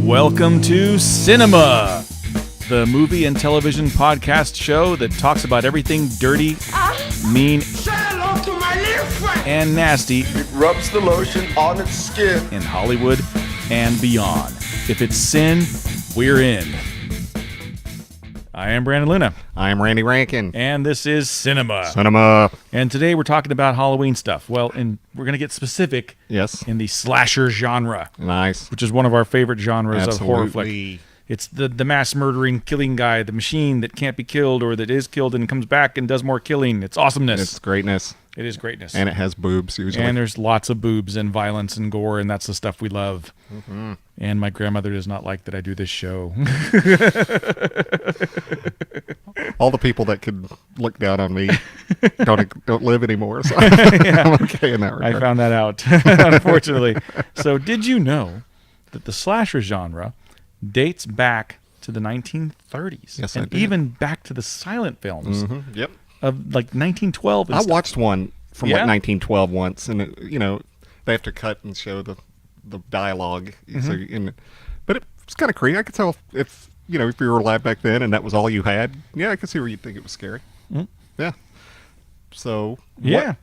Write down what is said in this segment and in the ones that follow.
Welcome to Sinema, the movie and television podcast show that talks about everything dirty, mean, and nasty. It rubs the lotion on its skin in Hollywood and beyond. If it's sin, we're in. I am Brandon Luna. I am Randy Rankin. And this is Sinema. Cinema. And today we're talking about Halloween stuff. Well, and we're going to get specific in the slasher genre. Nice. Which is one of our favorite genres of horror flick. Absolutely. It's the mass murdering, killing guy, the machine that can't be killed or that is killed and comes back and does more killing. It's awesomeness. It's greatness. It is greatness. And it has boobs usually. And there's lots of boobs and violence and gore, and that's the stuff we love. Mm-hmm. And my grandmother does not like that I do this show. All the people that could look down on me don't live anymore, so I'm okay in that regard. I found that out, unfortunately. So did you know that the slasher genre dates back to the 1930s? Yes, and I did. Even back to the silent films. Mm-hmm. Yep. Of like 1912 and I stuff. watched one from like 1912 once, and they have to cut and show the dialogue. Mm-hmm. But it's kind of creepy. I could tell if you were alive back then and that was all you had. Yeah, I could see where you'd think it was scary. Mm-hmm. Yeah. So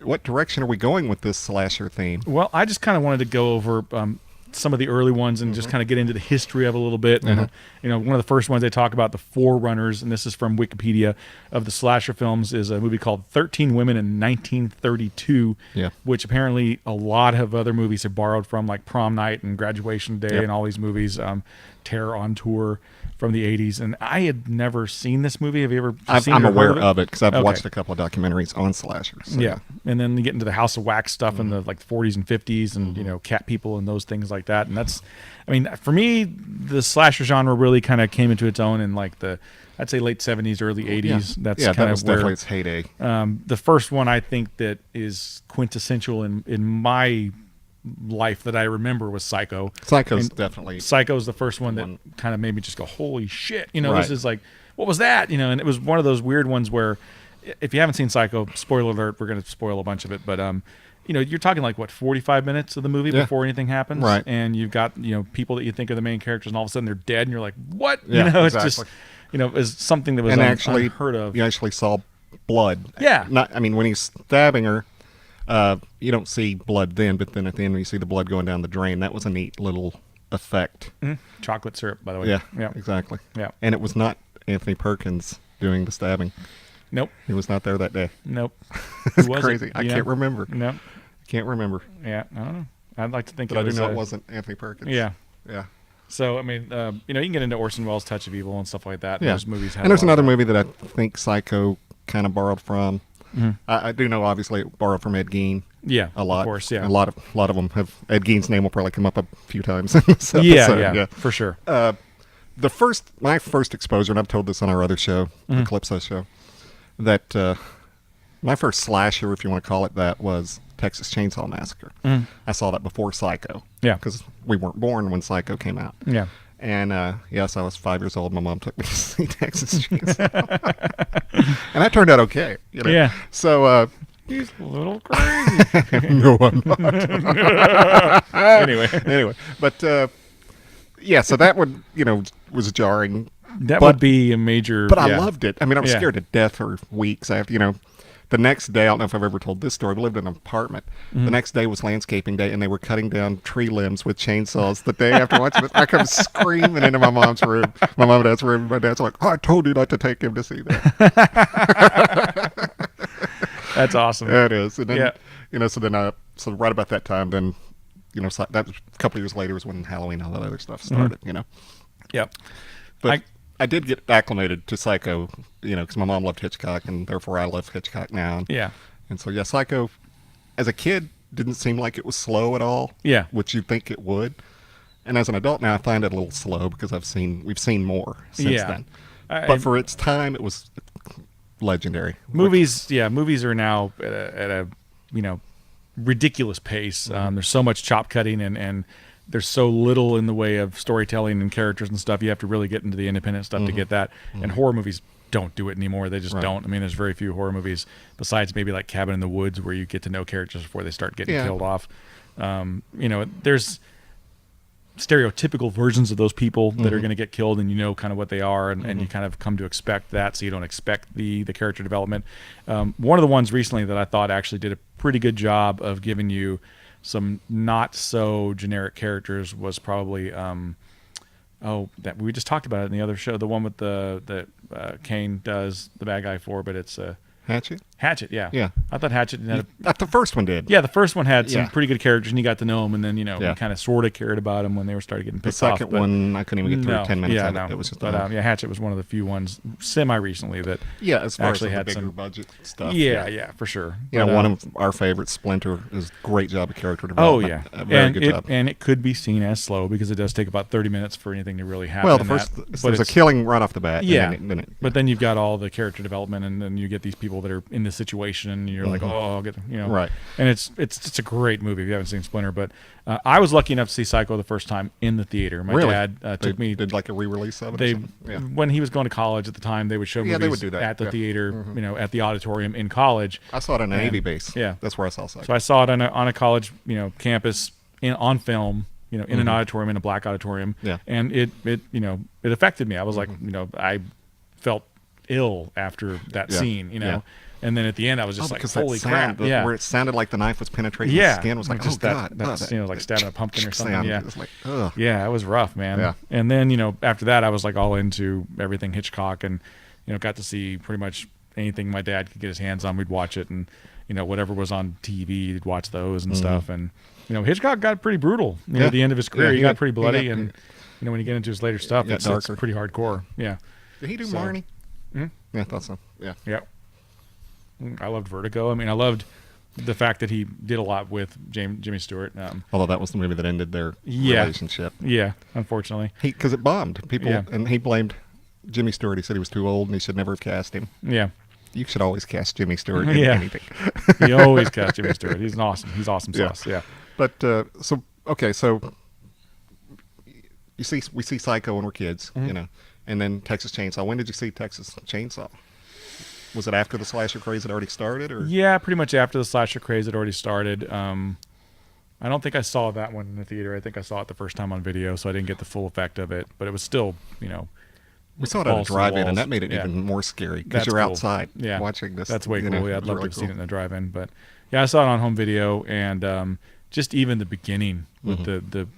what direction are we going with this slasher theme? Well, I just kind of wanted to go over some of the early ones and just kind of get into the history of it a little bit. And, one of the first ones they talk about, the forerunners, and this is from Wikipedia, of the slasher films, is a movie called 13 Women in 1932, which apparently a lot of other movies have borrowed from, like Prom Night and Graduation Day and all these movies, Terror on Tour from the 80s. And I had never seen this movie. Have you ever seen it? I'm aware of it because I've watched a couple of documentaries on slashers. So. Yeah. And then you get into the House of Wax stuff in the like 40s and 50s and, cat people and those things like that. And that's, for me, the slasher genre really kind of came into its own in like I'd say late 70s, early 80s. That's kind that of was where definitely its heyday. The first one I think that is quintessential in my life that I remember was Psycho. Psycho's the first one that kind of made me just go, holy shit. This is like, what was that? And it was one of those weird ones where if you haven't seen Psycho, spoiler alert, we're going to spoil a bunch of it, but you're talking like 45 minutes of the movie before anything happens, right? And you've got people that you think are the main characters, and all of a sudden they're dead, and you're like, what? It's just is something that was unheard of. You actually saw blood. Yeah. When he's stabbing her, you don't see blood then, but then at the end you see the blood going down the drain. That was a neat little effect. Mm-hmm. Chocolate syrup, by the way. Yeah, exactly. Yeah, and it was not Anthony Perkins doing the stabbing. Nope. He was not there that day. Nope. It's crazy. I can't remember. Nope. Can't remember. Yeah, I don't know. I'd like to think but I do know it wasn't Anthony Perkins. Yeah. Yeah. So, you can get into Orson Welles' Touch of Evil and stuff like that. Yeah. Those movies have and there's another movie that I think Psycho kind of borrowed from. Mm-hmm. I do know, obviously, it borrowed from Ed Gein. Yeah, a lot. Of course, yeah. A lot of them have. Ed Gein's name will probably come up a few times in this episode. Yeah, for sure. My first exposure, and I've told this on our other show, the Calypso show, that my first slasher, if you want to call it that, was Texas Chainsaw Massacre. I saw that before Psycho. Yeah. Because we weren't born when Psycho came out. Yeah. And yes, I was 5 years old. My mom took me to see Texas Chainsaw. And that turned out okay. Yeah. So, he's a little crazy. No, I'm not. Anyway. But, so that would, was jarring. That would be a major... But I loved it. I was scared to death for weeks. The next day, I don't know if I've ever told this story, we lived in an apartment. The next day was landscaping day, and they were cutting down tree limbs with chainsaws. The day after watching it, I come screaming into my mom's room. My mom and dad's room. My dad's like, I told you not to take him to see that. That's awesome. Yeah, it is. And then, so right about that time, then, so that was a couple of years later was when Halloween and all that other stuff started, Yep. But I did get acclimated to Psycho, because my mom loved Hitchcock, and therefore I love Hitchcock now. And so, Psycho, as a kid, didn't seem like it was slow at all. Yeah. Which you'd think it would. And as an adult now, I find it a little slow because we've seen more since then. But for its time, it was legendary. Movies are now at a ridiculous pace. There's so much chop cutting and there's so little in the way of storytelling and characters and stuff. You have to really get into the independent stuff to get that. And horror movies don't do it anymore. They just don't. There's very few horror movies besides maybe like Cabin in the Woods where you get to know characters before they start getting killed off. There's stereotypical versions of those people that are going to get killed, and you know kind of what they are, and you kind of come to expect that, so you don't expect the character development. One of the ones recently that I thought actually did a pretty good job of giving you some not so generic characters was probably that we just talked about it in the other show, the one with that Kane does the bad guy for, but it's Hatchet, yeah. Yeah. I thought Hatchet had the first one did. Yeah, the first one had some Yeah. pretty good characters, and you got to know them, and then, you kind of sort of cared about them when they were started getting The picked off. second one, I couldn't even get through 10 minutes of it. It was just Hatchet was one of the few ones semi-recently that as far actually as had the bigger some budget stuff. Yeah, for sure. Yeah, But, one of our favorites, Splinter, is a great job of character development. Oh, yeah. A very good job. And it could be seen as slow because it does take about 30 minutes for anything to really happen. Well, but there's a killing right off the bat. Yeah, and then but then you've got all the character development, and then you get these people that are in this situation, and you're like, oh, I'll get, Right. And it's a great movie if you haven't seen Splinter. But I was lucky enough to see Psycho the first time in the theater. My dad took me. Did like a re-release of it. When he was going to college at the time, they would show movies they would do that. at the theater, at the auditorium in college. I saw it on a Navy base. Yeah, that's where I saw Psycho. So I saw it on a college, campus on film. In an auditorium, in a black auditorium. Yeah. And it affected me. I was like, I felt ill after that scene, And then at the end, I was just like, holy crap. Where it sounded like the knife was penetrating the skin was like, just God. That like stabbing a pumpkin or something. Sound. Yeah. It was like, ugh. Yeah, it was rough, man. Yeah. And then, after that, I was like all into everything Hitchcock, and, got to see pretty much anything my dad could get his hands on, we'd watch it. And, whatever was on TV, he'd watch those and stuff. And, Hitchcock got pretty brutal. At the end of his career, he got pretty bloody. And, when you get into his later stuff, it's pretty hardcore. Yeah. Did he do Marnie? Hmm? Yeah, I thought so. Yeah. Yeah. I loved Vertigo. I mean, I loved the fact that he did a lot with Jimmy Stewart. Although that was the movie that ended their relationship. Yeah, unfortunately. Because it bombed. And he blamed Jimmy Stewart. He said he was too old and he should never have cast him. Yeah. You should always cast Jimmy Stewart in anything. You always cast Jimmy Stewart. He's awesome sauce. Yeah. But so we see Psycho when we're kids, and then Texas Chainsaw. When did you see Texas Chainsaw? Was it after the slasher craze had already started, or? Yeah, pretty much after the slasher craze had already started. I don't think I saw that one in the theater. I think I saw it the first time on video, so I didn't get the full effect of it. But it was still, we saw it at a drive-in, and that made it even more scary because you're outside watching this. That's way cool. Yeah, I'd love to have seen it in a drive-in, but yeah, I saw it on home video, and just even the beginning with the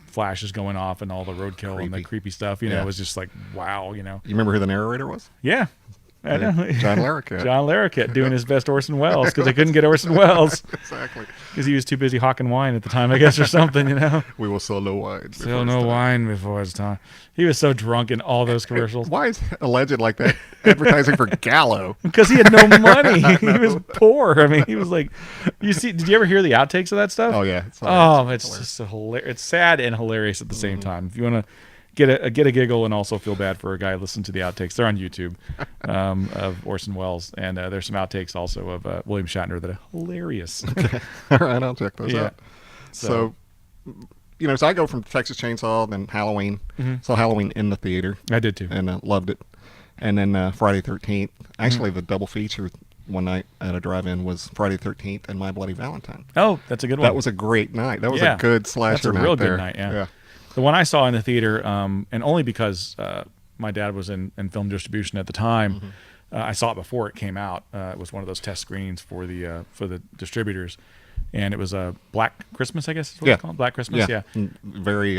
flashes going off and all the roadkill and the creepy stuff, it was just like, wow, You remember who the narrator was? Yeah. I know. John Larroquette. John Larroquette doing his best Orson Welles because they couldn't get Orson Welles. Exactly. Because he was too busy hawking wine at the time, I guess, or something, We will sell no wine. Sell no wine before it's time. He was so drunk in all those commercials. Why is alleged like that? Advertising for Gallo. Because he had no money. He was poor. I mean, he was like, did you ever hear the outtakes of that stuff? Oh, yeah. It's just hilarious. It's sad and hilarious at the same time. If you want to get a giggle and also feel bad for a guy listening to the outtakes, they're on YouTube of Orson Welles, and there's some outtakes also of William Shatner that are hilarious. Okay. All right, I'll check those out. So so I go from Texas Chainsaw, then Halloween. Saw Halloween in the theater. I did too, and loved it. And then Friday 13th. Actually, the double feature one night at a drive-in was Friday 13th and My Bloody Valentine. Oh, that's a good one. That was a great night. That was a good slasher night. That's a real good night. Yeah. The one I saw in the theater, and only because my dad was in film distribution at the time, I saw it before it came out. It was one of those test screenings for the distributors, and it was a Black Christmas, I guess is what it's called. Black Christmas, yeah. Very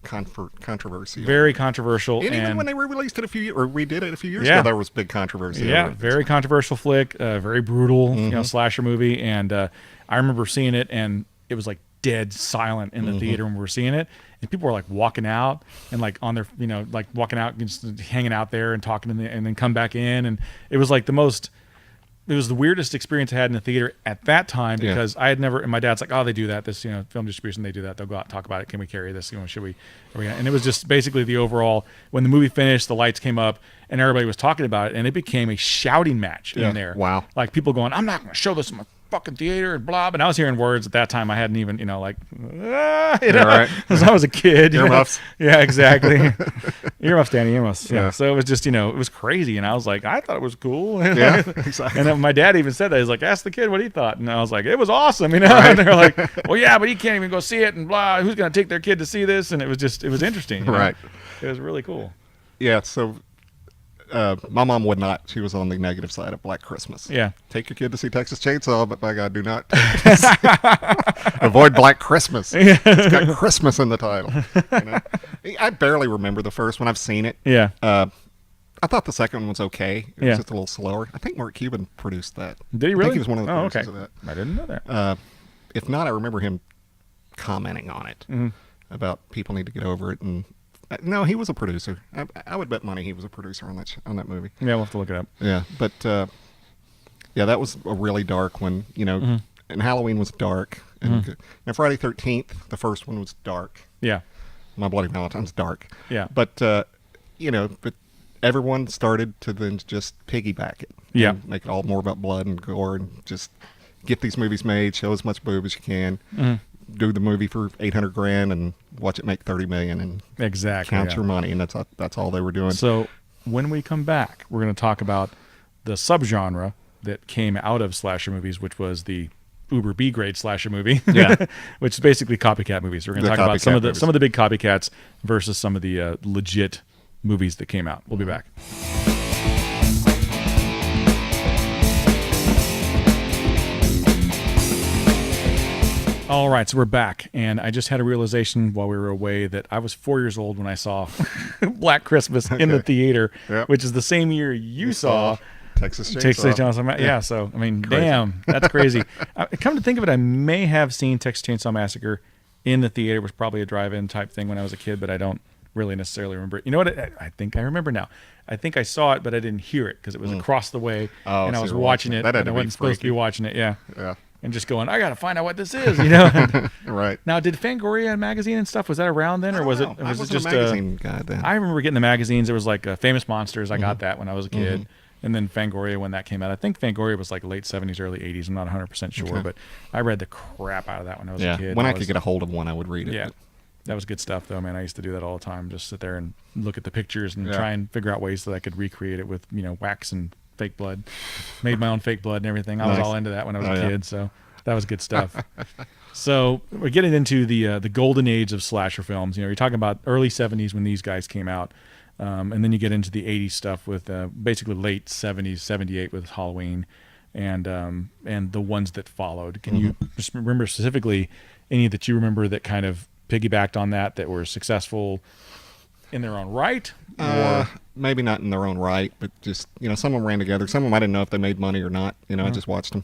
controversial. Very controversial. And even when they re-released it we did it a few years ago, there was big controversy. Yeah, very controversial flick, very brutal, slasher movie. And I remember seeing it, and it was like dead silent in the theater when we were seeing it. And people were like walking out and like on their, like walking out, and just hanging out there and talking and then come back in. And it was like it was the weirdest experience I had in the theater at that time because I had never, and my dad's like, oh, they do that. This, film distribution, they do that. They'll go out and talk about it. Can we carry this? Should we? And it was just basically the overall, when the movie finished, the lights came up and everybody was talking about it, and it became a shouting match in there. Wow. Like people going, I'm not going to show this in my fucking theater and blah. And I was hearing words at that time I hadn't even, because I was a kid. Earmuffs. Yeah, exactly. Earmuffs, Danny, earmuffs. Yeah. Yeah. So it was just, it was crazy. And I was like, I thought it was cool. Yeah, exactly. And then my dad even said that. He's like, ask the kid what he thought. And I was like, it was awesome, Right. And they're like, well, yeah, but he can't even go see it and blah. Who's going to take their kid to see this? And it was interesting. Right. It was really cool. Yeah, so my mom would not. She was on the negative side of Black Christmas. Yeah. Take your kid to see Texas Chainsaw, but by God, do not avoid Black Christmas. It's got Christmas in the title. I barely remember the first one. I've seen it. Yeah. I thought the second one was okay. It Yeah. was just a little slower. I think Mark Cuban produced that. Did he really? I think he was one of the producers of that. I didn't know that. If not, I remember him commenting on it about people need to get over it. And no, he was a producer. I would bet money he was a producer on that movie. Yeah, we'll have to look it up. Yeah, but yeah, that was a really dark one. And Halloween was dark. And Friday 13th, the first one was dark. Yeah. My Bloody Valentine's dark. Yeah. But but everyone started to then just piggyback it. Yeah. And make it all more about blood and gore and just get these movies made, show as much boob as you can, do the movie for $800,000 and watch it make 30 million and Exactly. count yeah. your money. And that's all they were doing. So when we come back, we're going to talk about the subgenre that came out of slasher movies, which was the uber B grade slasher movie, Yeah. which is basically copycat movies. We're going to The talk about some copycat of the big copycats versus some of the legit movies that came out. We'll be back. All right, so we're back, and I just had a realization while we were away that I was 4 years old when I saw Black Christmas in the theater, Yep. which is the same year you saw Texas Chainsaw. Texas Chainsaw Massacre. Yeah, so I mean, Crazy. damn, that's crazy. Come to think of it, I may have seen Texas Chainsaw Massacre in the theater. It was probably a drive-in type thing when I was a kid, but I don't really necessarily remember it. You know what? I think I remember now. I think I saw it, but I didn't hear it because it was across the way, Oh, and I so was you're watching watching it, it. That had and I to be wasn't supposed to be freaky. watching it. Yeah, Yeah. and just going, I gotta find out what this is. Right. Now, did Fangoria magazine and stuff, was that around then, or was it? I Was it wasn't just a magazine guy then. I remember getting the magazines. There was like Famous Monsters. I got that when I was a kid. And then Fangoria when that came out. I think Fangoria was like late 70s, early 80s. I'm not 100% sure, but I read the crap out of that when I was a kid. When I could get a hold of one, I would read it. Yeah. but- That was good stuff, though, man. I used to do that all the time. Just sit there and look at the pictures and Yeah. try and figure out ways that I could recreate it with, wax and fake blood. Made my own fake blood and everything. I was Nice. all into that when I was Oh, a yeah. kid, so that was good stuff. So we're getting into the golden age of slasher films. You're talking about early 70s when these guys came out. And then you get into the 80s stuff with basically late 70s, 78 with Halloween and the ones that followed. Can you just remember specifically any that you remember that kind of piggybacked on that were successful in their own right? Or Maybe not in their own right, but just, some of them ran together. Some of them I didn't know if they made money or not. I just watched them.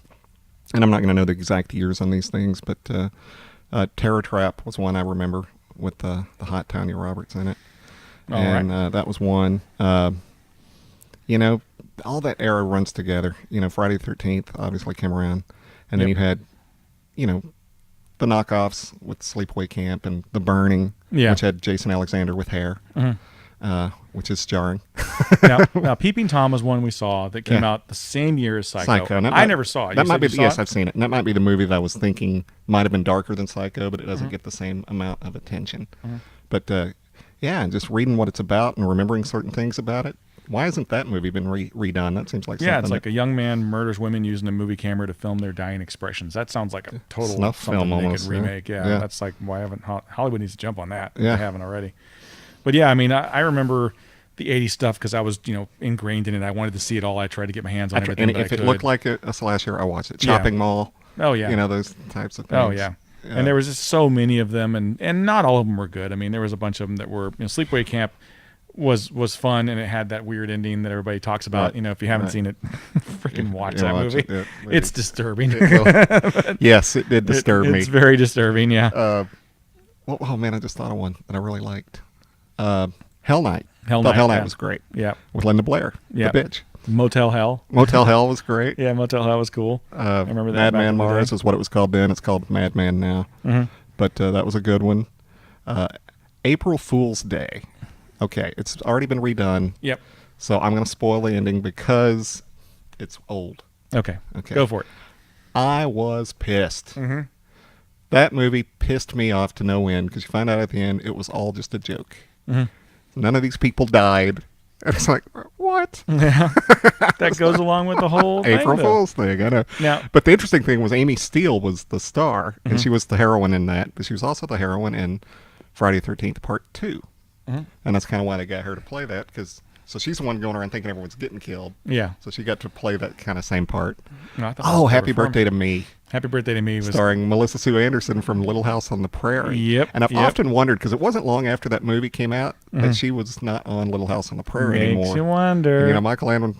And I'm not going to know the exact years on these things, but Terror Trap was one I remember with the hot Tanya Roberts in it. And that was one. All that era runs together. Friday the 13th obviously came around. And then you had, the knockoffs with Sleepaway Camp and The Burning, which had Jason Alexander with hair, which is jarring. now, Peeping Tom was one we saw that came out the same year as Psycho. And I never saw it. That You might said be you saw yes, it? I've seen it. And that might be the movie that I was thinking might have been darker than Psycho, but it doesn't get the same amount of attention. But and just reading what it's about and remembering certain things about it. Why hasn't that movie been redone? That seems like something. Yeah, it's like a young man murders women using a movie camera to film their dying expressions. That sounds like a total Snuff something film they almost, could yeah. remake. Yeah, that's like why haven't Hollywood needs to jump on that? If Yeah. they haven't already. But yeah, I mean, I remember the '80s stuff because I was ingrained in it. I wanted to see it all. I tried to get my hands on everything. And that if I it could. looked like a slasher, I watched it. Yeah. Shopping Mall. Oh yeah. Those types of things. Oh yeah. And there was just so many of them, and not all of them were good. I mean, there was a bunch of them that were. Sleepaway Camp was fun, and it had that weird ending that everybody talks about. Right. If you haven't seen it, freaking watch Yeah, that watch movie. it. Yeah, It's disturbing. Yes, it did disturb me. It's very disturbing. Yeah. Oh man, I just thought of one that I really liked. Hell Night. Hell Thought Night, Hell Night yeah. was great. Yeah. With Linda Blair. Yeah. The bitch. Motel Hell. Motel Hell was great. Yeah, Motel Hell was cool. I remember that. back Madman in the day. Mars is what it was called then. It's called Madman now. But that was a good one. April Fool's Day. Okay, it's already been redone. Yep. So I'm going to spoil the ending because it's old. Okay. Okay. Go for it. I was pissed. That movie pissed me off to no end because you find out at the end it was all just a joke. none of these people died. And it's like, what? Yeah. That goes along with the whole April thing, Fool's thing, I know. Now, But the interesting thing was Amy Steele was the star, Mm-hmm. and she was the heroine in that, but she was also the heroine in Friday the 13th Part 2. Mm-hmm. And that's kind of why they got her to play that, so she's the one going around thinking everyone's getting killed. yeah. So she got to play that kind of same part. No, I thought that Oh, was Happy clever Birthday to Me, Happy Birthday to Me was starring Melissa Sue Anderson from Little House on the Prairie. Yep, And I've yep. often wondered, because it wasn't long after that movie came out, that she was not on Little House on the Prairie makes anymore. you wonder. And, you know, Michael Landon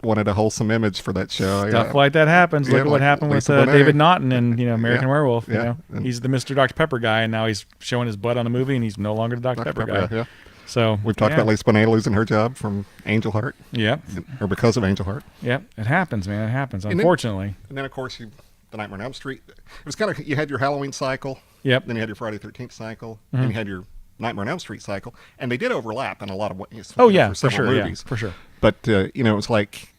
wanted a wholesome image for that show. Stuff like that happens. Yeah, Look at what like happened with Lisa Bonet. David Naughton and American Yeah, Werewolf. yeah. You know, he's the Mr. Dr. Pepper guy, and now he's showing his butt on the movie, and he's no longer the Dr. Pepper guy. Yeah. So We've talked about Lisa Bonet losing her job from Angel Heart, Yep, or because of Angel Heart. yep. It happens, man. It happens. then- Unfortunately. And then, of course, the Nightmare on Elm Street. It was kind of, you had your Halloween cycle. Yep. Then you had your Friday the 13th cycle. Then you had your Nightmare on Elm Street cycle. And they did overlap in a lot of ways. Oh yeah, for for several sure. movies. Yeah, for sure. But, it was like,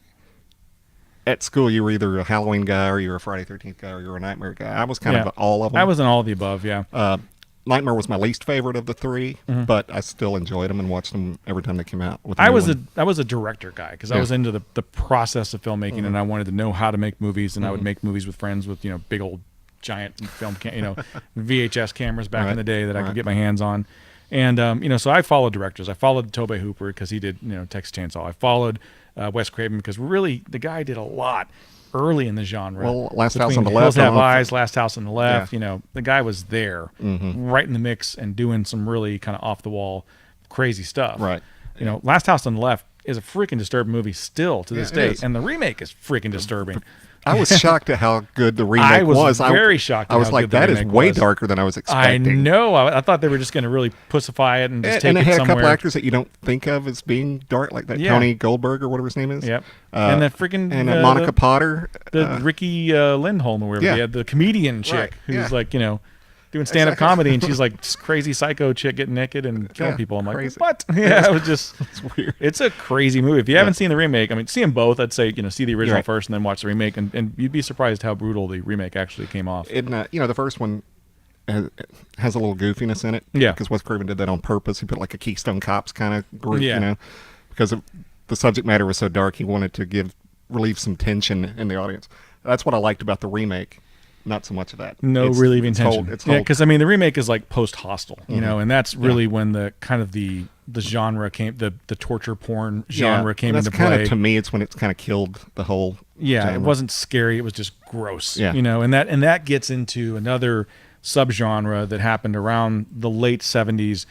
at school, you were either a Halloween guy, or you were a Friday 13th guy, or you were a Nightmare guy. I was kind of all of them. I was in all of the above. Yeah. Nightmare was my least favorite of the three, but I still enjoyed them and watched them every time they came out. With I was a director guy because I Yeah. was into the process of filmmaking, and I wanted to know how to make movies, and I would make movies with friends with big old giant film VHS cameras back in the day that I could get my hands on, and so I followed directors. I followed Tobey Hooper because he did Texas Chainsaw. I followed Wes Craven because really the guy did a lot early in the genre. Well, Last House Between on the Hills Left, Have Eyes, Last House on the Left. Yeah. The guy was there, right in the mix, and doing some really kind of off the wall, crazy stuff. Right. Last House on the Left is a freaking disturbing movie still to this it day, is. and the remake is freaking disturbing. I was shocked at how good the remake I was was. very shocked at I was how like, good the that is remake way was. darker than I was I expecting. know. I thought they were just going to really pussify it and just take And it it had somewhere. a couple actors that you don't think of as being dark, like that Yeah. Tony Goldberg or whatever his name is. Yep. And that freaking and Monica the, Potter. the Ricky Lindholm or whatever. yeah. They had the comedian chick Right, who's yeah. like doing stand-up Exactly. comedy, and she's like this crazy psycho chick getting naked and killing Yeah, people. I'm like, crazy. what? Yeah, it was just. It's weird. It's a crazy movie. If you haven't seen the remake, I mean, see them both. I'd say see the original Right. first and then watch the remake, and you'd be surprised how brutal the remake actually came off. The first one has a little goofiness in it. Yeah. Because Wes Craven did that on purpose. He put like a Keystone Cops kind of group, Yeah. because the subject matter was so dark, he wanted to relieve some tension in the audience. That's what I liked about the remake. Not so much of that. No It's- relieving it's tension. It's Yeah, whole- because I mean the remake is like post-Hostile, and that's really when the kind of the genre came, the torture porn genre came that's into kind play. of, to me, it's when it's kind of killed the whole. Yeah, genre. it wasn't scary; it was just gross. Yeah. And that gets into another subgenre that happened around the late '70s,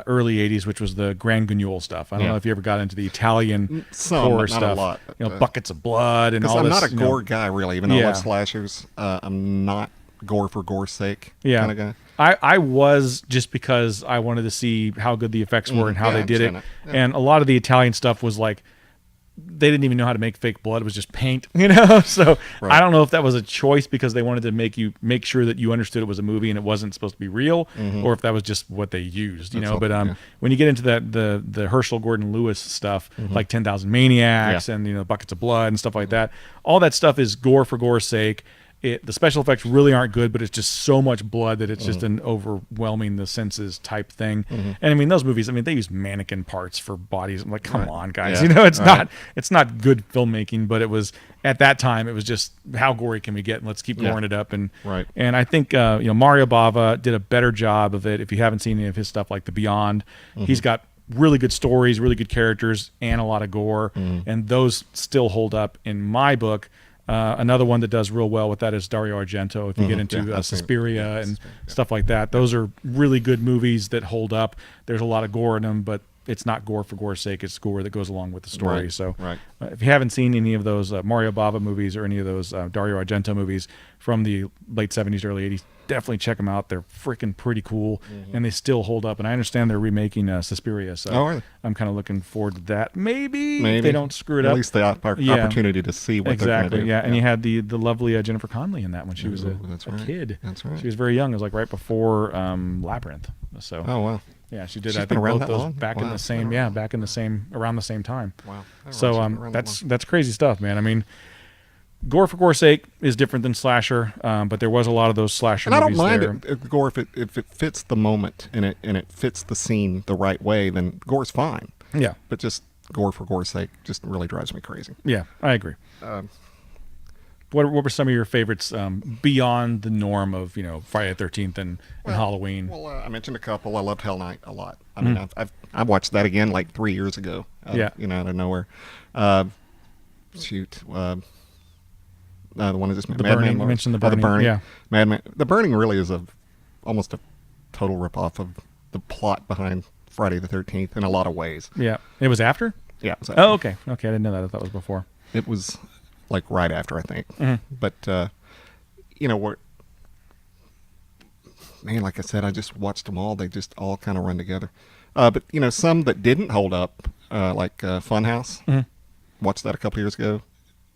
early '80s, which was the Grand Guignol stuff. I don't Yeah. know if you ever got into the Italian Some, horror but not a stuff. lot, buckets of blood and Because all I'm this. not a gore guy, really. Even though I Yeah. love slashers, I'm not gore for gore's sake Yeah. kind of guy. I was just because I wanted to see how good the effects were and how yeah, they I did it. understand that. Yeah. And a lot of the Italian stuff was like, they didn't even know how to make fake blood. It was just paint, So Right. I don't know if that was a choice because they wanted to make sure that you understood it was a movie and it wasn't supposed to be real, or if that was just what they used, That's all, But yeah. when you get into the Herschel Gordon Lewis stuff, like 10,000 Maniacs Yeah. and buckets of blood and stuff like that, all that stuff is gore for gore's sake. The special effects really aren't good, but it's just so much blood that it's just an overwhelming the senses type thing. And I mean, those movies, they use mannequin parts for bodies. I'm like, come Right. on, guys. Yeah. It's not good filmmaking, but it was at that time. It was just how gory can we get, and let's keep Yeah. goring it up. And Right. and I think Mario Bava did a better job of it. If you haven't seen any of his stuff, like The Beyond, he's got really good stories, really good characters, and a lot of gore, and those still hold up in my book. Another one that does real well with that is Dario Argento. If you get into Yeah, I've seen it. Suspiria and Suspiria, yeah. stuff like that, those are really good movies that hold up. There's a lot of gore in them, but it's not gore for gore's sake. It's gore that goes along with the story. Right, So right. if you haven't seen any of those Mario Bava movies or any of those Dario Argento movies from the late 70s, early 80s, definitely check them out. They're freaking pretty cool, and they still hold up. And I understand they're remaking Suspiria, so Oh, really? I'm kind of looking forward to that. Maybe Maybe if they don't screw it At up. least the Yeah. opportunity to see what they're Exactly. going to do. Yeah, and you had the lovely Jennifer Connelly in that when she was Ooh, that's a right. kid. That's right. She was very young. It was like right before Labyrinth. So Oh wow. yeah, she did. She's I been think around both that those long? back in Wow, the it's same. been Yeah, around. back in the same around the same time. Wow. I didn't So realize she'd been around that long. that's crazy stuff, man. I mean, Gore for gore's sake is different than slasher, but there was a lot of those slasher And I movies don't mind there. it, gore if it fits the moment and it fits the scene the right way, then gore's fine. Yeah, But just gore for gore's sake just really drives me crazy. yeah, I agree. What were some of your favorites beyond the norm of Friday the 13th and Halloween? Well, I mentioned a couple. I loved Hell Night a lot. I mean, I've watched that again like 3 years ago. Yeah. Out of nowhere. The one I just The Burning. You mentioned The Burning. The Burning. Yeah. Madman. The Burning really is almost a total ripoff of the plot behind Friday the 13th in a lot of ways. Yeah, it was after. Yeah. Oh, okay. I didn't know that. I thought it was before. It was like right after, I think. But man, like I said, I just watched them all. They just all kind of run together. But some that didn't hold up, like Funhouse. Watched that a couple years ago.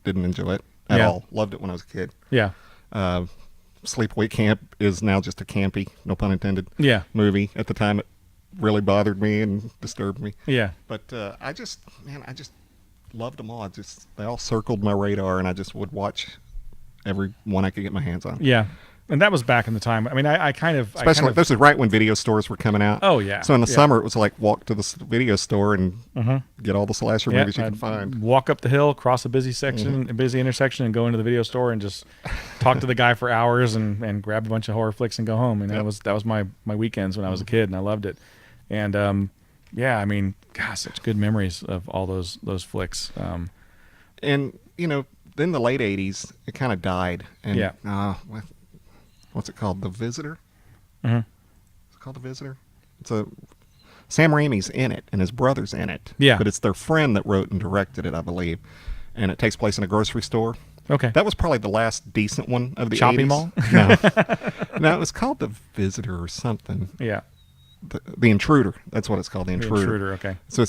Didn't enjoy it at all. Loved it when I was a kid. Yeah. Sleepaway Camp is now just a campy, no pun intended, Yeah. movie. At the time, it really bothered me and disturbed me. Yeah. But I just loved them all. They all circled my radar, and I just would watch every one I could get my hands on. Yeah. And that was back in the time. I mean, I kind of... Especially, this was right when video stores were coming out. Oh, yeah. So in the Yeah. summer, it was like walk to the video store and get all the slasher Yeah, movies you can I'd find. walk up the hill, cross a busy section, a busy intersection, and go into the video store and just talk to the guy for hours and grab a bunch of horror flicks and go home. And that was my weekends when I was a kid, and I loved it. And yeah, I mean, gosh, such good memories of all those flicks. And then the late '80s, it kind of died. And Yeah. what's it called? The Visitor. Mhm. Is it called The Visitor? Sam Raimi's in it, and his brother's in it. Yeah. But it's their friend that wrote and directed it, I believe. And it takes place in a grocery store. Okay. That was probably the last decent one of the Shopping 80s. mall? No, it was called The Visitor or something. Yeah. The Intruder. That's what it's called, The The Intruder. Intruder, okay. So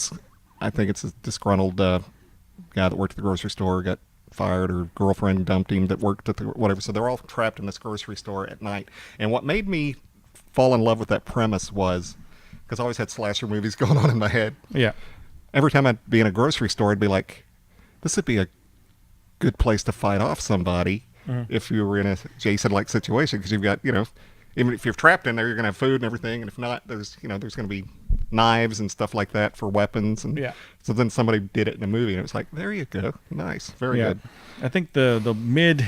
I think it's a disgruntled guy that worked at the grocery store, got fired, or girlfriend dumped him that worked at the whatever. So they're all trapped in this grocery store at night. And what made me fall in love with that premise was, because I always had slasher movies going on in my head. Yeah. Every time I'd be in a grocery store, I'd be like, this would be a good place to fight off somebody if you were in a Jason-like situation, because you've got, even if you're trapped in there, you're going to have food and everything, and if not, there's going to be knives and stuff like that for weapons. And Yeah. so then somebody did it in a movie, and it was like, there you go, nice, very good. I think the mid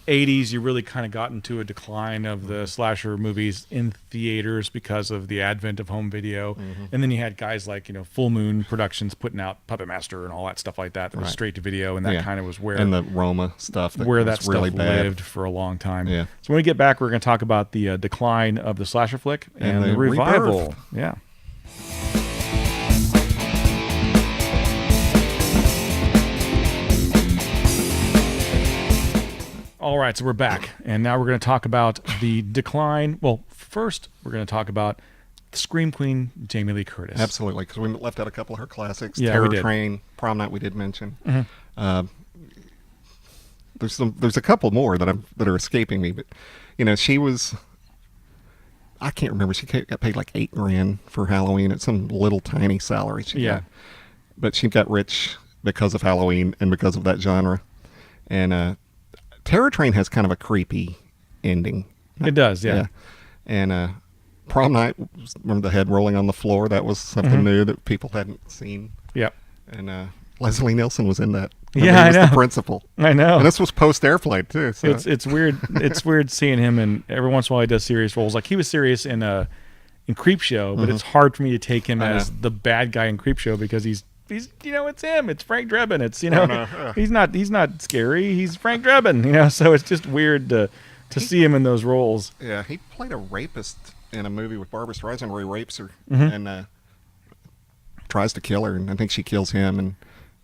80s, you really kind of got into a decline of the slasher movies in theaters because of the advent of home video. And then you had guys like, Full Moon Productions putting out Puppet Master and all that stuff like that was Right. straight to video, and that kind of was where And the Roma stuff that where was that stuff really bad. lived for a long time. Yeah. So when we get back, we're going to talk about the decline of the slasher flick and And the the revival. rebirth. Yeah. All right, so we're back, and now we're going to talk about the decline. Well, first, we're going to talk about the Scream Queen, Jamie Lee Curtis. Absolutely, because we left out a couple of her classics. Yeah, we Terror did. Train, Prom Night we did mention. There's a couple more that are escaping me, but she was, I can't remember, she got paid like $8,000 for Halloween at some little tiny salary she Yeah. got. But she got rich because of Halloween and because of that genre. And Terror Train has kind of a creepy ending. It does, yeah. And Prom Night, remember the head rolling on the floor? That was something new that people hadn't seen. Yep. And Leslie Nielsen was in that. Yeah, he was I know. the principal. I know. And this was post-Airplane, too. So. It's weird. It's weird seeing him, and every once in a while he does serious roles. Like he was serious in Creepshow, but it's hard for me to take him as the bad guy in Creepshow because he's it's him. It's Frank Drebin. It's he's not scary. He's Frank Drebin. So it's just weird to see him in those roles. Yeah, he played a rapist in a movie with Barbra Streisand where he rapes her and tries to kill her, and I think she kills him, and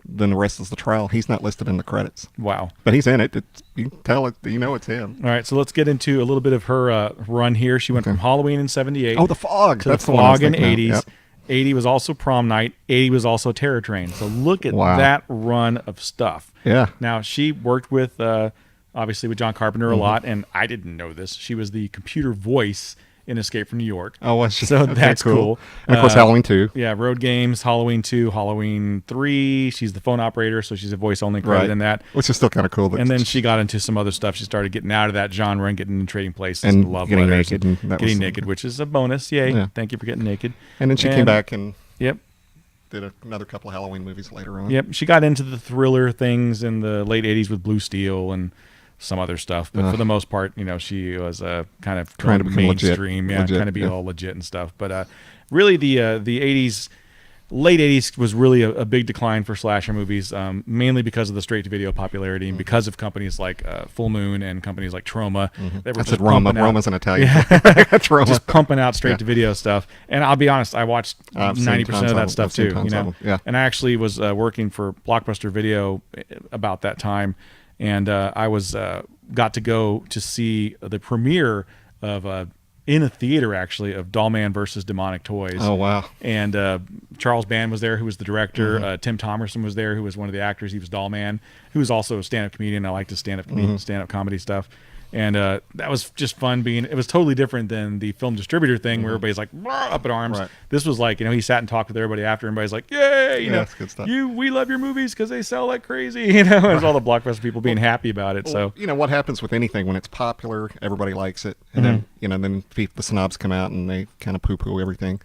then the rest is the trial. He's not listed in the credits. Wow. But he's in it. You can tell it. It's him. All right, so let's get into a little bit of her run here. She went from Halloween in '78. Oh, The Fog. To That's The the one I was Fog in thinking of. '80s. Yep. 80 was also Prom Night. 80 was also Terror Train. So look at Wow. that run of stuff. Yeah. Now, she worked with, obviously, with John Carpenter a lot, and I didn't know this. She was the computer voice in Escape from New York. Oh, was she? So Okay, that's cool. And of course, Halloween 2. Yeah, Road Games, Halloween 2, Halloween 3. She's the phone operator, so she's a voice only credit in that. Which is still kind of cool. And then she got into some other stuff. She started getting out of that genre and getting into Trading Places and Love getting Letters naked. and getting naked, which is a bonus. Yay. Yeah. Thank you for getting naked. And then she came back and Yep. did another couple of Halloween movies later on. Yep. She got into the thriller things in the late 80s with Blue Steel and some other stuff. But for the most part, she was kind of trying to become mainstream. legit. Kind of be all legit and stuff. But really the 80s, late 80s was really a big decline for slasher movies, mainly because of the straight-to-video popularity and because of companies like Full Moon and companies like Troma. That were I said Roma. Roma's an Italian. That's Roma. Just pumping out straight-to-video stuff. And I'll be honest, I watched I've 90% of that stuff too. Yeah. And I actually was working for Blockbuster Video about that time, and I was got to go to see the premiere of in a theater actually of Dollman versus Demonic Toys. Oh wow! And Charles Band was there, who was the director. Tim Thomerson was there, who was one of the actors. He was Dollman, who was also a stand-up comedian. I liked his stand-up comedy stuff. And that was just fun. It was totally different than the film distributor thing where everybody's like up in arms. Right. This was like, he sat and talked with everybody after, and everybody's like, yay, that's good stuff. we love your movies because they sell like crazy. It was all the Blockbuster people being happy about it. So what happens with anything when it's popular, everybody likes it, and then then the snobs come out and they kind of poo-poo everything.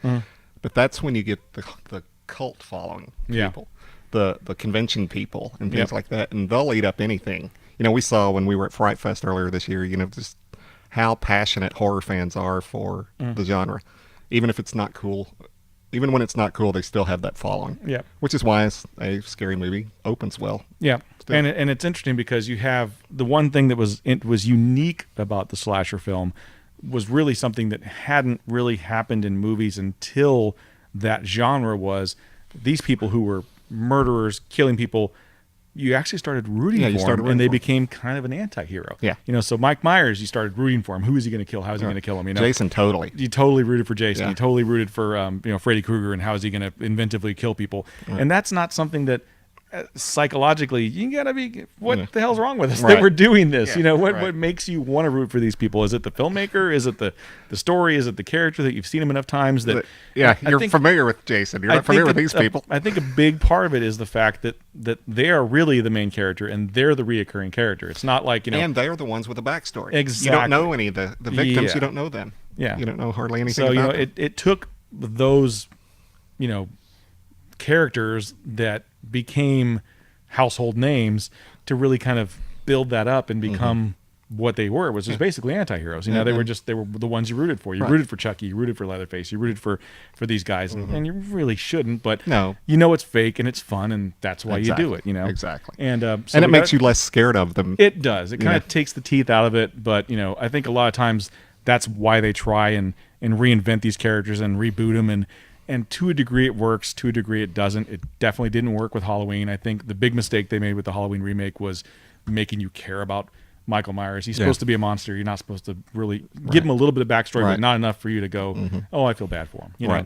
But that's when you get the cult following people, the convention people and things like that, and they'll eat up anything. We saw when we were at Fright Fest earlier this year, just how passionate horror fans are for the genre. Even if it's not cool, even when it's not cool, they still have that following. Yeah. Which is why a scary movie opens well. Yeah. And it's interesting because you have the one thing that was unique about the slasher film was really something that hadn't really happened in movies until that genre was these people who were murderers, killing people. You actually started rooting for him, and they became kind of an anti-hero. Yeah. So Mike Myers, you started rooting for him. Who is he going to kill? How is he going to kill him? Jason, totally. You totally rooted for Jason. Yeah. You totally rooted for Freddy Krueger and how is he going to inventively kill people? And that's not something that psychologically you gotta be. What the hell's wrong with us that we're doing this? What makes you want to root for these people? Is it the filmmaker? Is it the story? Is it the character that you've seen him enough times that you're familiar with Jason? You're not familiar with these people. I think a big part of it is the fact that they are really the main character and they're the reoccurring character. It's not like and they are the ones with the backstory. Exactly. You don't know any of the victims. You don't know them. Yeah, you don't know hardly anything. So about them. it took those characters that became household names to really kind of build that up and become what they were, which was basically anti-heroes. They were the ones you rooted for. You rooted for Chucky, you rooted for Leatherface, you rooted for these guys, and you really shouldn't, but no. It's fake and it's fun, and that's why you do it. Exactly. And so it makes you less scared of them. It does. It kind of takes the teeth out of it, but I think a lot of times that's why they try and reinvent these characters and reboot them, and to a degree it works, to a degree it doesn't. It definitely didn't work with Halloween. I think the big mistake they made with the Halloween remake was making you care about Michael Myers. He's supposed to be a monster. You're not supposed to really give him a little bit of backstory, but not enough for you to go, oh, I feel bad for him.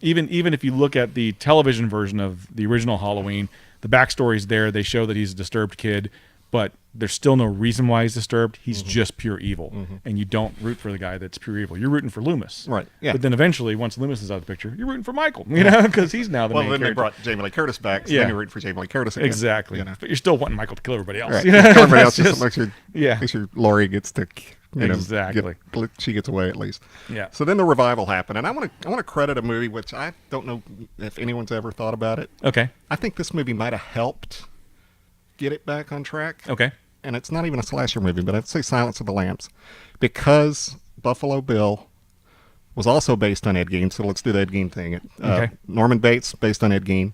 Even if you look at the television version of the original Halloween, the backstory's there. They show that he's a disturbed kid, but there's still no reason why he's disturbed. He's just pure evil, and you don't root for the guy that's pure evil. You're rooting for Loomis, right? Yeah. But then eventually, once Loomis is out of the picture, you're rooting for Michael, because he's now the main character. Then they brought Jamie Lee Curtis back, so then you're rooting for Jamie Lee Curtis again. Exactly. But you're still wanting Michael to kill everybody else. Right. Everybody else just makes sure Laurie gets to. Exactly. She gets away at least. Yeah. So then the revival happened, and I want to credit a movie which I don't know if anyone's ever thought about it. Okay. I think this movie might have helped get it back on track. Okay. And it's not even a slasher movie, but I'd say Silence of the Lambs, because Buffalo Bill was also based on Ed Gein. So let's do the Ed Gein thing. Norman Bates based on Ed Gein.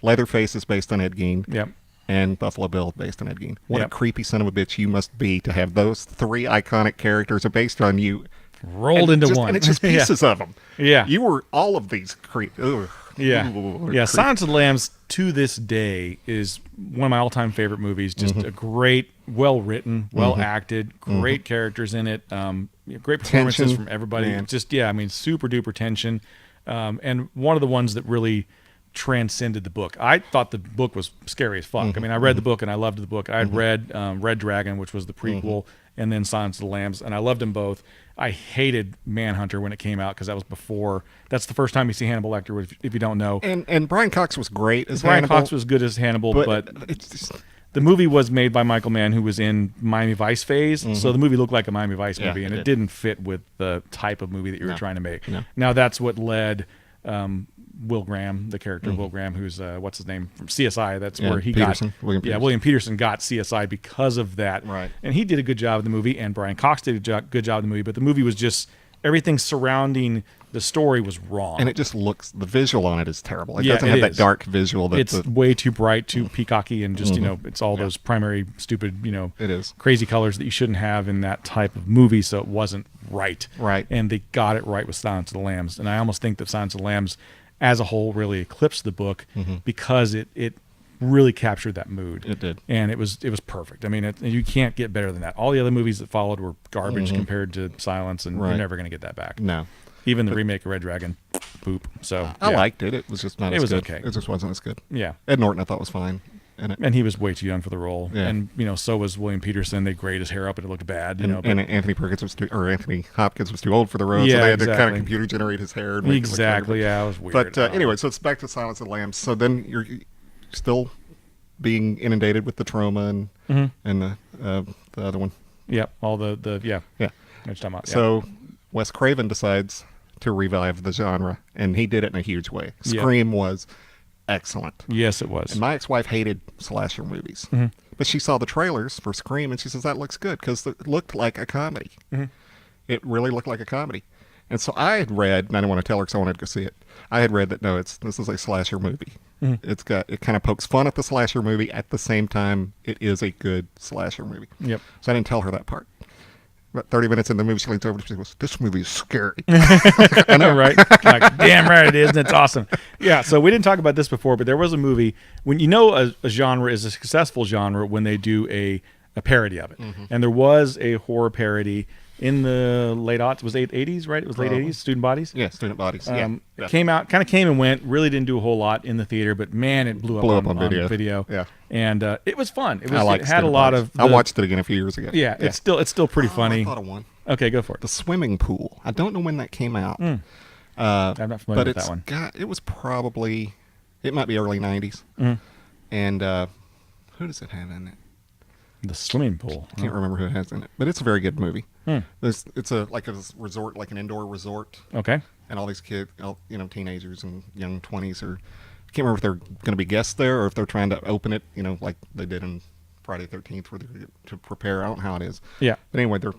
Leatherface is based on Ed Gein. Yep. And Buffalo Bill based on Ed Gein. What a creepy son of a bitch you must be to have those three iconic characters are based on you rolled into one, and it's just pieces of them. Yeah, you were all of these Silence of the Lambs to this day is one of my all-time favorite movies. Just a great, well-written, well-acted, great characters in it. Great performances tension, from everybody. Man. Just super duper tension, and one of the ones that really transcended the book. I thought the book was scary as fuck. I mean, I read the book and I loved the book. I had read Red Dragon, which was the prequel, and then Silence of the Lambs, and I loved them both. I hated Manhunter when it came out because that was before. That's the first time you see Hannibal Lecter, if you don't know. And Brian Cox was great as Brian Hannibal. Cox was good as Hannibal, but it's just, the movie was made by Michael Mann, who was in Miami Vice phase, so the movie looked like a Miami Vice movie, and it didn't fit with the type of movie that you were trying to make. No. Now that's what led Will Graham, the character Will Graham, who's what's his name from CSI. That's where he William Peterson got CSI because of that. Right. And he did a good job in the movie, and Brian Cox did a good job in the movie. But the movie was just everything surrounding the story was wrong. And it just looks, the visual on it is terrible. It Yeah, doesn't it have that is. dark visual. That It's way too bright, too peacocky, and just it's all those primary stupid It is. crazy colors that you shouldn't have in that type of movie. So it wasn't right. Right. And they got it right with Silence of the Lambs. And I almost think that Silence of the Lambs, as a whole, really eclipsed the book because it really captured that mood. It did. And it was perfect. I mean, you can't get better than that. All the other movies that followed were garbage compared to Silence, and you're never going to get that back. No. Even the remake of Red Dragon, poop. So I liked it. It was just not It as was good. okay. It just wasn't as good. Yeah. Ed Norton I thought was fine in it. And he was way too young for the role. Yeah. And, so was William Peterson. They grayed his hair up and it looked bad, but And Anthony Hopkins was too old for the role, Yeah, so they had to kind exactly. of computer generate his hair. And make it look exactly. younger. Yeah, it was weird. But I don't anyway, know. so it's back to Silence of the Lambs. So then you're still being inundated with the trauma and the other one. Yep. All the Yeah. What you're talking about. So Wes Craven decides to revive the genre, and he did it in a huge way. Yeah. Scream was excellent. Yes, it was. And my ex-wife hated slasher movies. But she saw the trailers for Scream, and she says, that looks good, because it looked like a comedy. It really looked like a comedy. And so I had read, and I didn't want to tell her because I wanted to go see it. I had read that, no, this is a slasher movie. It kind of pokes fun at the slasher movie. At the same time, it is a good slasher movie. Yep. So I didn't tell her that part. About 30 minutes in the movie, she leans over and she goes, this movie is scary. I know, right? Like, damn right it is, and it's awesome. Yeah, so we didn't talk about this before, but there was a movie, when a genre is a successful genre when they do a parody of it. And there was a horror parody in the late aughts. Was it 80s, right? It was late 80s, Student Bodies? Yeah, Student Bodies. It came and went, really didn't do a whole lot in the theater, but man, it blew up on video. Yeah. And it was fun. It I liked had a Student lot Bodies. of... I watched it again a few years ago. Yeah, it's still pretty funny. I thought of one. Okay, go for it. The Swimming Pool. I don't know when that came out. I'm not familiar with that one. It was probably, it might be early 90s. And who does it have in it? The Swimming Pool. I can't remember who it has in it, but it's a very good movie. It's like a resort, like an indoor resort, Okay. and all these kids, teenagers and young 20s are. I can't remember if they're going to be guests there or if they're trying to open it, like they did in Friday the 13th, where they're to prepare. I don't know how it is. Yeah. But anyway, they're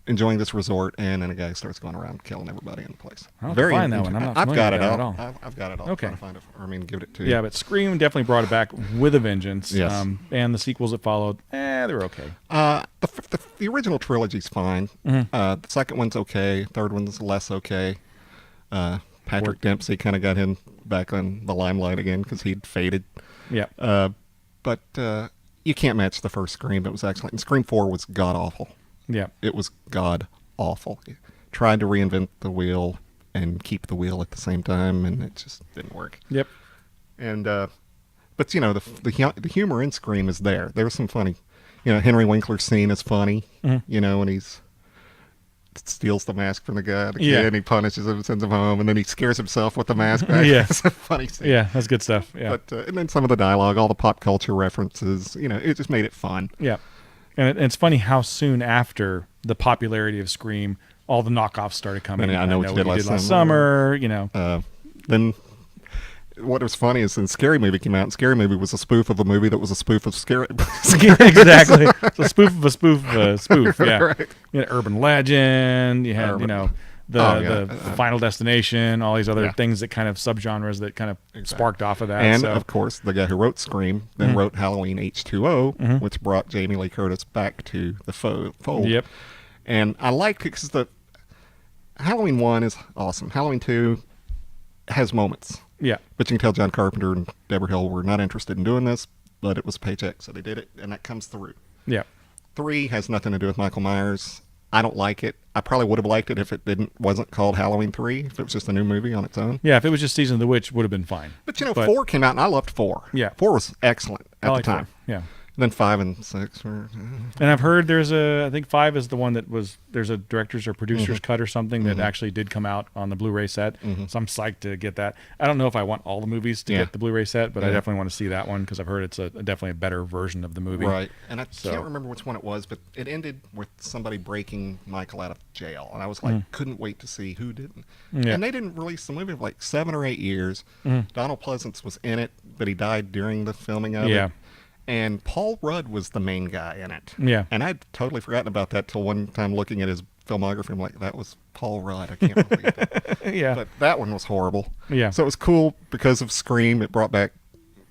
enjoying this resort, and then a guy starts going around killing everybody in the place. I'll have to find that one. I'm not I've got it familiar with all. that at I've got it all. Okay. I'm trying to find it. Give it to you. Yeah, but Scream definitely brought it back with a vengeance. Yes. And the sequels that followed, they were okay. The original trilogy's fine. The second one's okay. Third one's less okay. Patrick Dempsey kind of got him back on the limelight again because he'd faded. Yeah. But you can't match the first Scream. It was excellent. And Scream 4 was god-awful. Yeah. It was god-awful. It tried to reinvent the wheel and keep the wheel at the same time, and it just didn't work. Yep. And but the humor in Scream is there. There's some funny, Henry Winkler's scene is funny. When he's steals the mask from the guy, the kid, and he punishes him, sends him home, and then he scares himself with the mask back. Yeah. It's a funny scene. Yeah, that's good stuff. Yeah. But and then some of the dialogue, all the pop culture references, it just made it fun. Yeah. And it's funny how soon after the popularity of Scream, all the knockoffs started coming. I know what you did last summer. Then what was funny is when Scary Movie came out, and Scary Movie was a spoof of a movie that was a spoof of Scary. Exactly. It's a spoof of a spoof of a spoof. Yeah. Right. You had Urban Legend. You had, the Final Destination, all these other things that kind of subgenres that kind of sparked off of that. And, of course, the guy who wrote Scream then wrote Halloween H2O, which brought Jamie Lee Curtis back to the fold. Yep. And I liked it because the Halloween 1 is awesome. Halloween 2 has moments. Yeah. But you can tell John Carpenter and Deborah Hill were not interested in doing this, but it was a paycheck, so they did it, and that comes through. Yeah. 3 has nothing to do with Michael Myers. I don't like it. I probably would have liked it if it wasn't called Halloween 3, if it was just a new movie on its own. Yeah, if it was just Season of the Witch, would have been fine. But 4 came out, and I loved 4. Yeah. 4 was excellent at the liked time. 4. Yeah. then 5 and 6 were. And I've heard I think 5 is the one there's a director's or producer's cut or something that actually did come out on the Blu-ray set. So I'm psyched to get that. I don't know if I want all the movies to get the Blu-ray set, but I definitely want to see that one because I've heard it's definitely a better version of the movie. Right. And I can't remember which one it was, but it ended with somebody breaking Michael out of jail. And I was like, couldn't wait to see who didn't. Yeah. And they didn't release the movie for like 7 or 8 years. Donald Pleasance was in it, but he died during the filming of it. And Paul Rudd was the main guy in it. Yeah. And I'd totally forgotten about that till one time looking at his filmography. I'm like, that was Paul Rudd. I can't believe that. Yeah. But that one was horrible. Yeah. So it was cool because of Scream. It brought back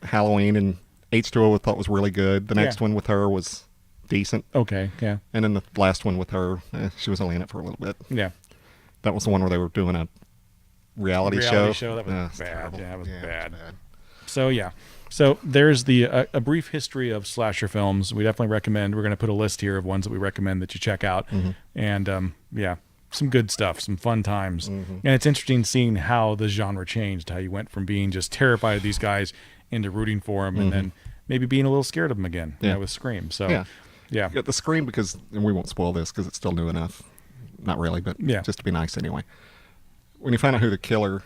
Halloween, and H2O I thought was really good. The next one with her was decent. Okay, yeah. And then the last one with her, she was only in it for a little bit. Yeah. That was the one where they were doing a reality show. That was bad. Terrible. Yeah, it was Yeah, bad. it was bad. So, yeah. So there's a brief history of slasher films. We definitely recommend. We're going to put a list here of ones that we recommend that you check out. And, yeah, some good stuff, some fun times. And it's interesting seeing how the genre changed, how you went from being just terrified of these guys into rooting for them and then maybe being a little scared of them again with Scream. So, yeah. You got the Scream because, and we won't spoil this because it's still new enough. Not really, but just to be nice anyway. When you find out who the killer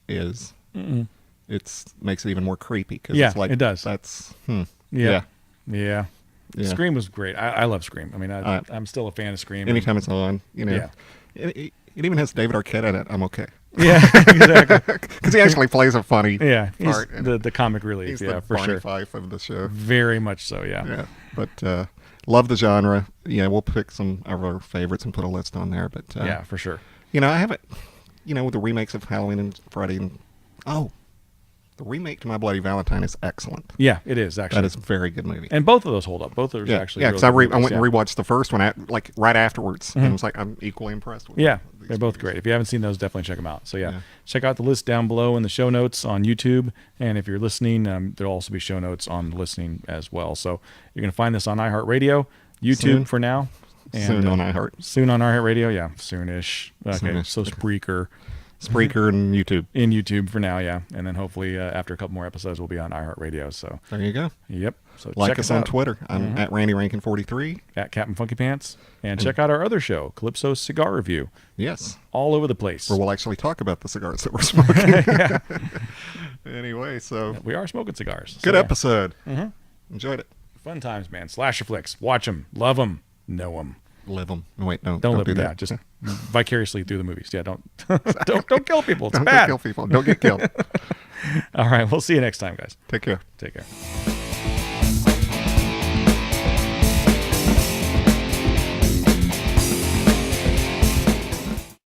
is, it makes it even more creepy. Cause it's like, it does. That's, Yeah. Yeah. Scream was great. I love Scream. I mean, I'm still a fan of Scream. Anytime it's on, you know. It even has David Arquette in it. I'm okay. Yeah, exactly. Because he actually plays a funny he's part. the comic relief. He's Yeah, the for Barney sure. Fife of the show. Very much so, yeah. Yeah, but love the genre. Yeah, we'll pick some of our favorites and put a list on there. But yeah, for sure. You know, I haven't. You know, with the remakes of Halloween and Friday, and the remake to My Bloody Valentine is excellent. Yeah, it is actually. That is a very good movie. And both of those hold up. Both of those actually. Yeah, because I really went and movies, rewatched the first one like right afterwards, and was like, I'm equally impressed with. Yeah, these they're both movies. great. If you haven't seen those, definitely check them out. So check out the list down below in the show notes on YouTube, and if you're listening, there'll also be show notes on listening as well. So you're gonna find this on iHeartRadio, YouTube Soon. for now, and Soon on iHeart. Soon on iHeartRadio, yeah, soonish. Okay, Soonish. so Spreaker and YouTube. in YouTube for now, yeah, and then hopefully after a couple more episodes, we'll be on iHeartRadio. So There you go. yep. So Like check us on out. Twitter. I'm at Randy Rankin 43. At Captain Funky Pants, and check out our other show, Calypso Cigar Review, Yes. all over the place. Where we'll actually talk about the cigars that we're smoking. Anyway, so We are smoking cigars. good So, episode. Enjoyed it. Fun times, man. Slasher flicks. Watch them. Love them. Know them. Live them. Wait, no. Don't live do them. that. Yeah, just vicariously through the movies. Yeah, don't kill people. It's Don't bad. kill people. Don't get killed. All right. We'll see you next time, guys. Take care. Take care.